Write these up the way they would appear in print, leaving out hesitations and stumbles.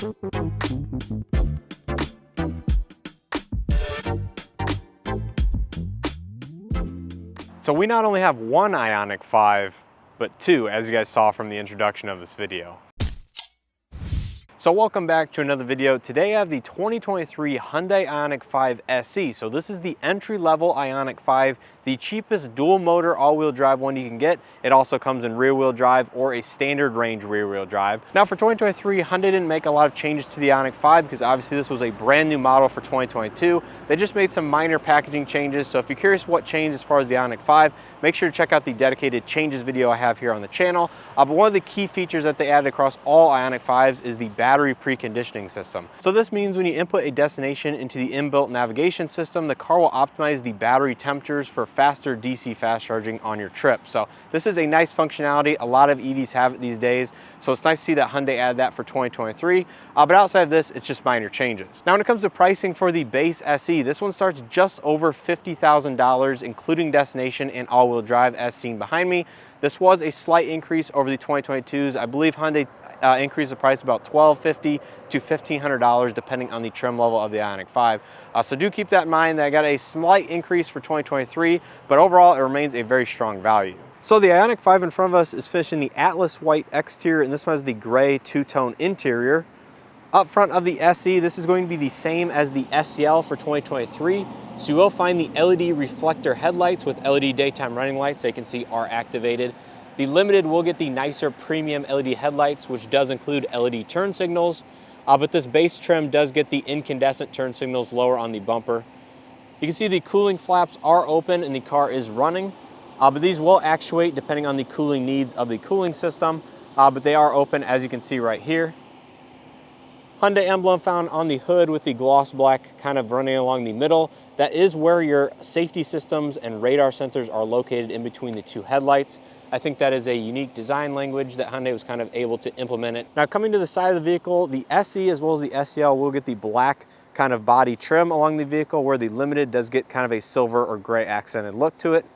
So we not only have one Ioniq 5, but two, as you guys saw from the introduction of this video. So welcome back to another video. Today I have the 2023 Hyundai Ioniq 5 SE. So this is the entry-level Ioniq 5, the cheapest dual motor all-wheel drive one you can get. It also comes in rear-wheel drive or a standard range rear-wheel drive. Now for 2023, Hyundai didn't make a lot of changes to the Ioniq 5 because obviously this was a brand new model for 2022. They just made some minor packaging changes. So if you're curious what changed as far as the Ioniq 5, make sure to check out the dedicated changes video I have here on the channel. But one of the key features that they added across all Ioniq 5s is the battery preconditioning system. So this means when you input a destination into the inbuilt navigation system, the car will optimize the battery temperatures for faster DC fast charging on your trip. So this is a nice functionality. A lot of EVs have it these days. So it's nice to see that Hyundai added that for 2023. But outside of this, it's just minor changes. Now when it comes to pricing for the base SE, this one starts just over $50,000, including destination and all-wheel drive as seen behind me. This was a slight increase over the 2022s. I believe Hyundai increased the price about $1,250 to $1,500 depending on the trim level of the Ioniq 5. So do keep that in mind. I got a slight increase for 2023, but overall it remains a very strong value. So the Ioniq 5 in front of us is finished in the Atlas white exterior, and this one has the gray two-tone interior. Up front of the SE, this is going to be the same as the SEL for 2023. So you will find the LED reflector headlights with LED daytime running lights that you can see are activated. The Limited will get the nicer premium LED headlights, which does include LED turn signals, but this base trim does get the incandescent turn signals lower on the bumper. You can see the cooling flaps are open and the car is running, but these will actuate depending on the cooling needs of the cooling system, but they are open as you can see right here. Hyundai emblem found on the hood with the gloss black kind of running along the middle. That is where your safety systems and radar sensors are located in between the two headlights. I think that is a unique design language that Hyundai was kind of able to implement it. Now coming to the side of the vehicle, the SE as well as the SEL will get the black kind of body trim along the vehicle, where the Limited does get kind of a silver or gray accented look to it.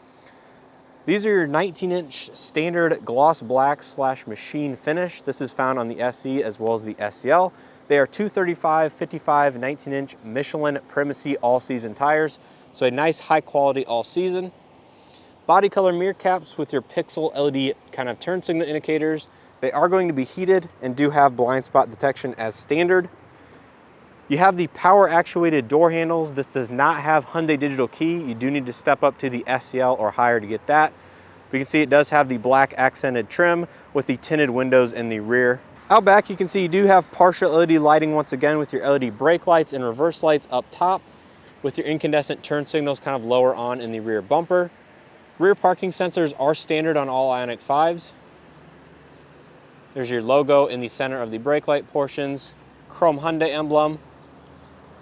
These are your 19-inch standard gloss black / machine finish. This is found on the SE as well as the SEL. They are 235, 55, 19-inch Michelin Primacy all-season tires, so a nice high-quality all-season. Body color mirror caps with your pixel LED kind of turn signal indicators. They are going to be heated and do have blind spot detection as standard. You have the power actuated door handles. This does not have Hyundai digital key. You do need to step up to the SEL or higher to get that. But you can see it does have the black accented trim with the tinted windows in the rear. Out back, you can see you do have partial LED lighting once again with your LED brake lights and reverse lights up top, with your incandescent turn signals kind of lower on in the rear bumper. Rear parking sensors are standard on all Ioniq 5s. There's your logo in the center of the brake light portions, chrome Hyundai emblem.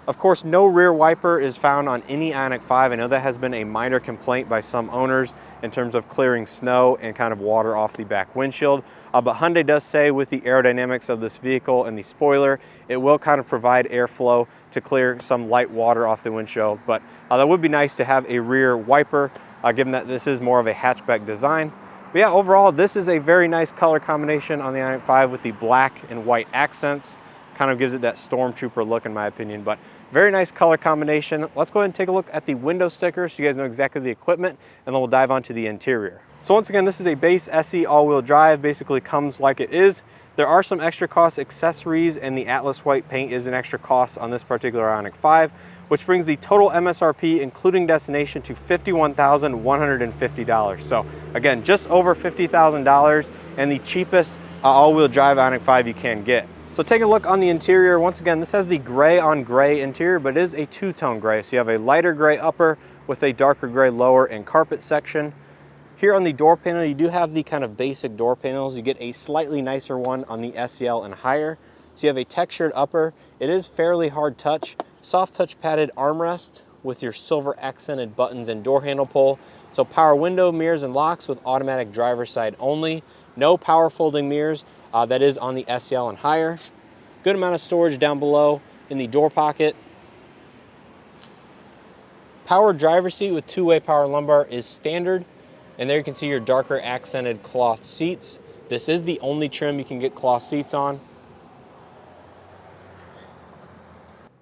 Of course, no rear wiper is found on any Ioniq 5. I know that has been a minor complaint by some owners in terms of clearing snow and kind of water off the back windshield. But Hyundai does say with the aerodynamics of this vehicle and the spoiler, it will kind of provide airflow to clear some light water off the windshield. But that would be nice to have a rear wiper, given that this is more of a hatchback design. But yeah, overall, this is a very nice color combination on the Ioniq 5 with the black and white accents. Kind of gives it that stormtrooper look in my opinion, but very nice color combination. Let's go ahead and take a look at the window stickers so you guys know exactly the equipment, and then we'll dive onto the interior. So once again, this is a base SE all-wheel drive, basically comes like it is. There are some extra cost accessories, and the Atlas white paint is an extra cost on this particular Ioniq 5, which brings the total MSRP, including destination, to $51,150. So again, just over $50,000 and the cheapest all-wheel drive Ioniq 5 you can get. So take a look on the interior. Once again, this has the gray on gray interior, but it is a two-tone gray. So you have a lighter gray upper with a darker gray lower and carpet section. Here on the door panel, you do have the kind of basic door panels. You get a slightly nicer one on the SEL and higher. So you have a textured upper. It is fairly hard touch, soft touch padded armrest with your silver accented buttons and door handle pull. So power window, mirrors, and locks with automatic driver's side only. No power folding mirrors. That is on the SEL and higher. Good amount of storage down below in the door pocket. Power driver's seat with two-way power lumbar is standard. And there you can see your darker accented cloth seats. This is the only trim you can get cloth seats on.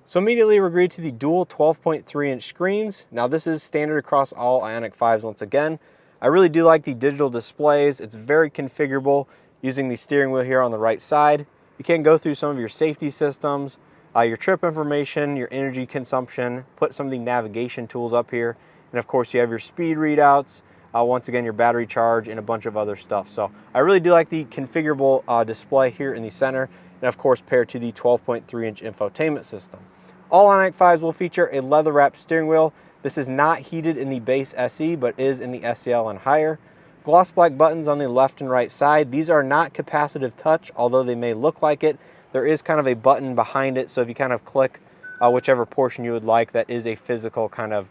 So immediately we're greeted to the dual 12.3-inch screens. Now this is standard across all Ioniq 5s once again. I really do like the digital displays. It's very configurable using the steering wheel here on the right side. You can go through some of your safety systems, your trip information, your energy consumption, put some of the navigation tools up here. And of course you have your speed readouts, once again your battery charge, and a bunch of other stuff. So I really do like the configurable display here in the center, and of course paired to the 12.3-inch infotainment system. All Ioniq 5s will feature a leather-wrapped steering wheel. This is not heated in the base SE, but is in the SEL and higher. Gloss black buttons on the left and right side. These are not capacitive touch, although they may look like it. There is kind of a button behind it, so if you kind of click whichever portion you would like, that is a physical kind of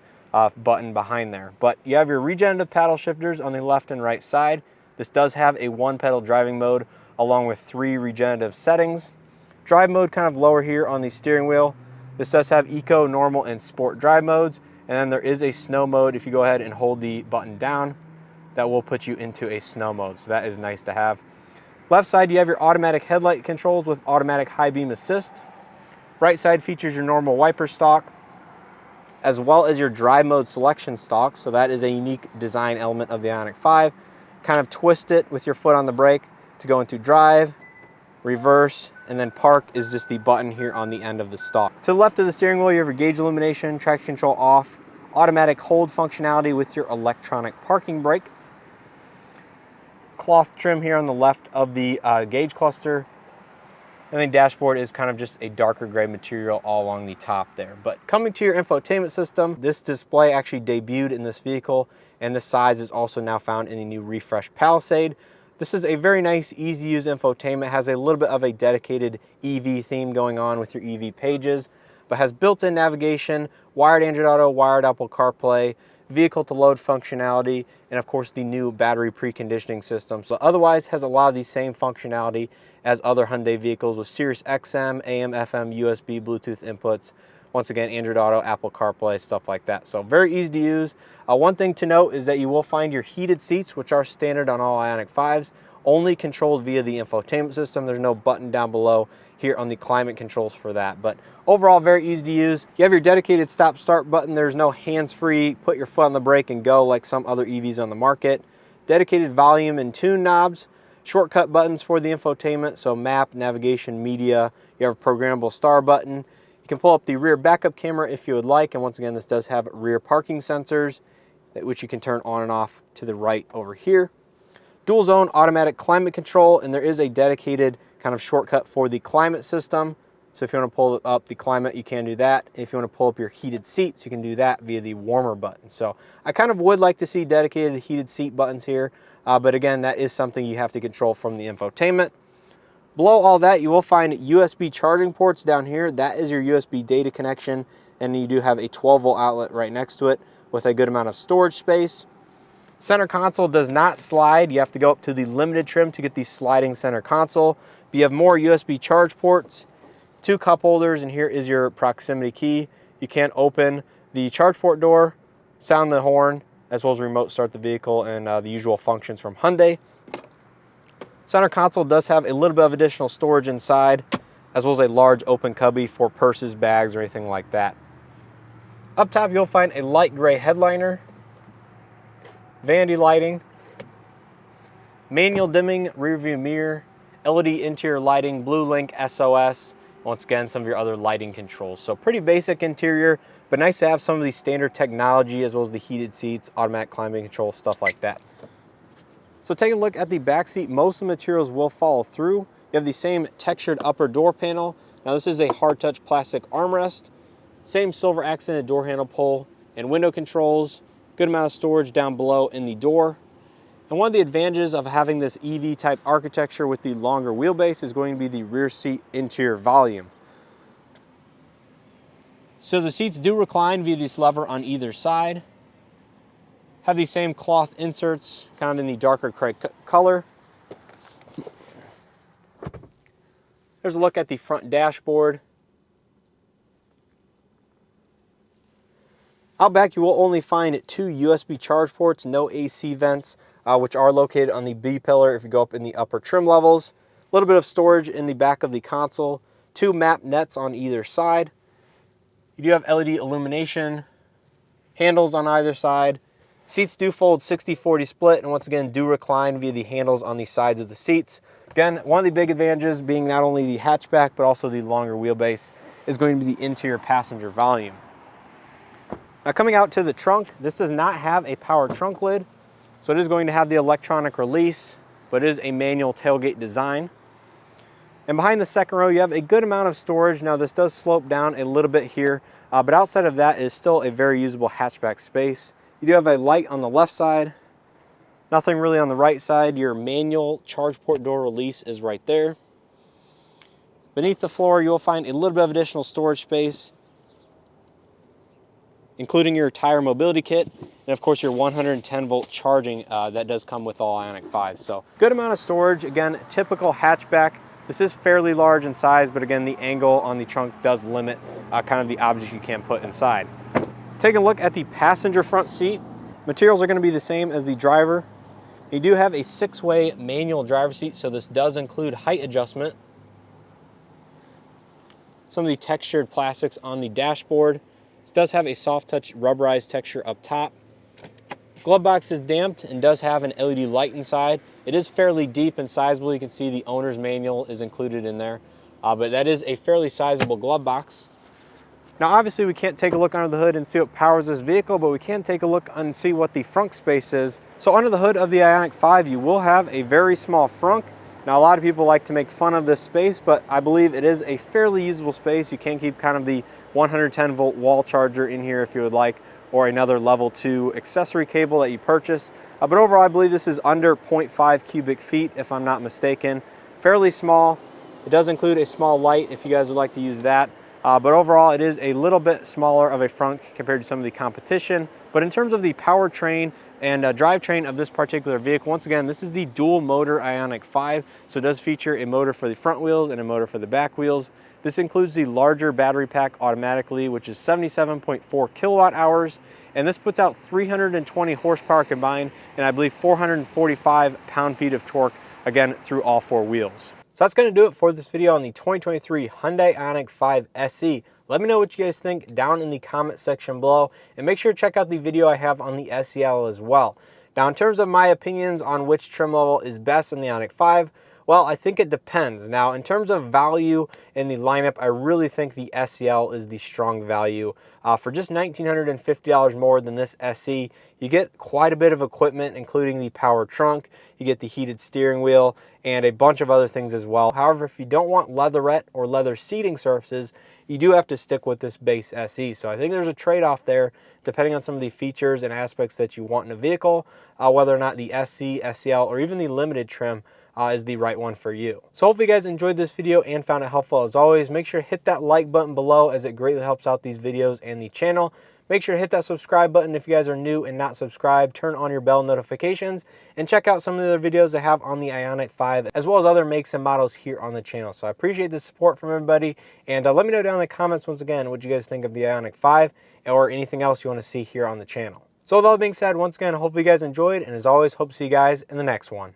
button behind there. But you have your regenerative paddle shifters on the left and right side. This does have a one-pedal driving mode along with 3 regenerative settings. Drive mode kind of lower here on the steering wheel. This does have eco, normal, and sport drive modes. And then there is a snow mode. If you go ahead and hold the button down, that will put you into a snow mode. So that is nice to have. Left side, you have your automatic headlight controls with automatic high beam assist. Right side features your normal wiper stalk, as well as your drive mode selection stalk. So that is a unique design element of the Ioniq 5. Kind of twist it with your foot on the brake to go into drive, reverse, and then park is just the button here on the end of the stalk. To the left of the steering wheel, you have your gauge illumination, traction control off, automatic hold functionality with your electronic parking brake. Cloth trim here on the left of the gauge cluster. And the dashboard is kind of just a darker gray material all along the top there. But coming to your infotainment system, this display actually debuted in this vehicle, and the size is also now found in the new refreshed Palisade. This is a very nice, easy to use infotainment. It has a little bit of a dedicated EV theme going on with your EV pages, but has built-in navigation, wired Android Auto, wired Apple CarPlay, vehicle to load functionality, and of course the new battery preconditioning system. So otherwise has a lot of the same functionality as other Hyundai vehicles with Sirius XM, AM, FM, USB, Bluetooth inputs. Once again, Android Auto, Apple CarPlay, stuff like that. So very easy to use. One thing to note is that you will find your heated seats, which are standard on all Ioniq 5s, only controlled via the infotainment system. There's no button down below here on the climate controls for that. But overall, very easy to use. You have your dedicated stop-start button. There's no hands-free, put your foot on the brake and go like some other EVs on the market. Dedicated volume and tune knobs. Shortcut buttons for the infotainment, so map, navigation, media. You have a programmable star button. You can pull up the rear backup camera if you would like, and once again, this does have rear parking sensors, which you can turn on and off to the right over here. Dual zone automatic climate control, and there is a dedicated kind of shortcut for the climate system. So if you want to pull up the climate, you can do that. If you want to pull up your heated seats, you can do that via the warmer button. So I kind of would like to see dedicated heated seat buttons here, but again, that is something you have to control from the infotainment. Below all that, you will find USB charging ports down here. That is your USB data connection, and you do have a 12-volt outlet right next to it with a good amount of storage space. Center console does not slide. You have to go up to the limited trim to get the sliding center console. But you have more USB charge ports, 2 cup holders, and here is your proximity key. You can open the charge port door, sound the horn, as well as remote start the vehicle, and the usual functions from Hyundai. Center console does have a little bit of additional storage inside, as well as a large open cubby for purses, bags, or anything like that. Up top, you'll find a light gray headliner, vanity lighting, manual dimming rear view mirror, LED interior lighting, blue link SOS, once again, some of your other lighting controls. So pretty basic interior, but nice to have some of the standard technology as well as the heated seats, automatic climate control, stuff like that. So taking a look at the back seat, most of the materials will follow through. You have the same textured upper door panel. Now this is a hard touch plastic armrest, same silver accented door handle pull and window controls, good amount of storage down below in the door. And one of the advantages of having this EV type architecture with the longer wheelbase is going to be the rear seat interior volume. So the seats do recline via this lever on either side. Have these same cloth inserts, kind of in the darker gray color. There's a look at the front dashboard. Out back, you will only find 2 USB charge ports, no AC vents, which are located on the B pillar if you go up in the upper trim levels. A little bit of storage in the back of the console, 2 map nets on either side. You do have LED illumination, handles on either side. Seats do fold 60-40 split, and once again do recline via the handles on the sides of the seats. Again, one of the big advantages being not only the hatchback but also the longer wheelbase is going to be the interior passenger volume. Now coming out to the trunk, this does not have a power trunk lid, so it is going to have the electronic release, but it is a manual tailgate design. And behind the second row, you have a good amount of storage. Now this does slope down a little bit here, but outside of that, it is still a very usable hatchback space. You do have a light on the left side, nothing really on the right side. Your manual charge port door release is right there. Beneath the floor, you'll find a little bit of additional storage space, including your tire mobility kit, and of course your 110 volt charging that does come with all Ioniq 5s. So good amount of storage. Again, typical hatchback. This is fairly large in size, but again, the angle on the trunk does limit kind of the objects you can put inside. Taking a look at the passenger front seat, materials are going to be the same as the driver. You do have a 6-way manual driver seat, so this does include height adjustment. Some of the textured plastics on the dashboard. This does have a soft touch rubberized texture up top. Glove box is damped and does have an LED light inside. It is fairly deep and sizable. You can see the owner's manual is included in there, but that is a fairly sizable glove box. Now obviously we can't take a look under the hood and see what powers this vehicle, but we can take a look and see what the frunk space is. So under the hood of the Ioniq 5, you will have a very small frunk. Now a lot of people like to make fun of this space, but I believe it is a fairly usable space. You can keep kind of the 110 volt wall charger in here if you would like, or another level 2 accessory cable that you purchase. But overall, I believe this is under 0.5 cubic feet, if I'm not mistaken. Fairly small. It does include a small light if you guys would like to use that. But overall, it is a little bit smaller of a frunk compared to some of the competition. But in terms of the powertrain and drivetrain of this particular vehicle, once again, this is the dual motor Ioniq 5. So it does feature a motor for the front wheels and a motor for the back wheels. This includes the larger battery pack automatically, which is 77.4 kilowatt hours. And this puts out 320 horsepower combined, and I believe 445 pound-feet of torque, again, through all 4 wheels. So that's going to do it for this video on the 2023 Hyundai Ioniq 5 SE. Let me know what you guys think down in the comment section below, and make sure to check out the video I have on the SEL as well. Now, in terms of my opinions on which trim level is best in the Ioniq 5, well, I think it depends. Now, in terms of value in the lineup, I really think the SEL is the strong value. For just $1,950 more than this SE, you get quite a bit of equipment, including the power trunk, you get the heated steering wheel, and a bunch of other things as well. However, if you don't want leatherette or leather seating surfaces, you do have to stick with this base SE. So I think there's a trade-off there, depending on some of the features and aspects that you want in a vehicle, whether or not the SE, SEL, or even the limited trim is the right one for you. So hopefully you guys enjoyed this video and found it helpful. As always, make sure to hit that like button below, as it greatly helps out these videos and the channel. Make sure to hit that subscribe button if you guys are new and not subscribed. Turn on your bell notifications and check out some of the other videos I have on the Ioniq 5, as well as other makes and models here on the channel. So I appreciate the support from everybody, and let me know down in the comments once again what you guys think of the Ioniq 5 or anything else you want to see here on the channel. So with all that being said, once again, hopefully you guys enjoyed, and as always, hope to see you guys in the next one.